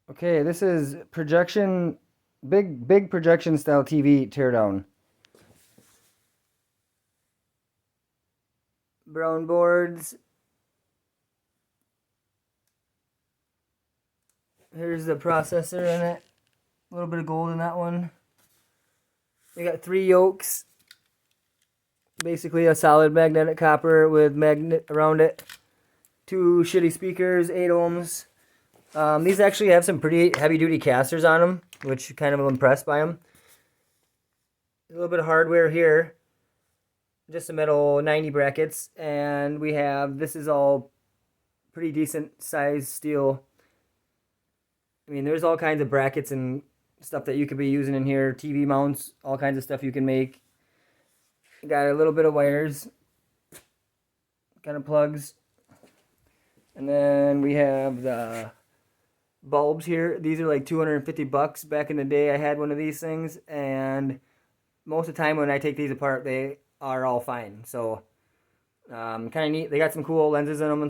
Okay, this is projection, big projection style TV teardown. Brown boards. Here's the processor in it. A little bit of gold in that one. We got 3 yokes. Basically a solid magnetic copper with magnet around it. 2 shitty speakers, 8 ohms. These actually have some pretty heavy duty casters on them, which kind of impressed by them. A little bit of hardware here. Just a metal 90 brackets. And we have, this is all pretty decent size steel. I mean, there's all kinds of brackets and stuff that you could be using in here. TV mounts, all kinds of stuff you can make. Got a little bit of wires, kind of plugs. And then we have the bulbs here. These are like 250 bucks. Back in the day, I had one of these things, and most of the time when I take these apart, they are all fine. So, kind of neat. They got some cool lenses in them and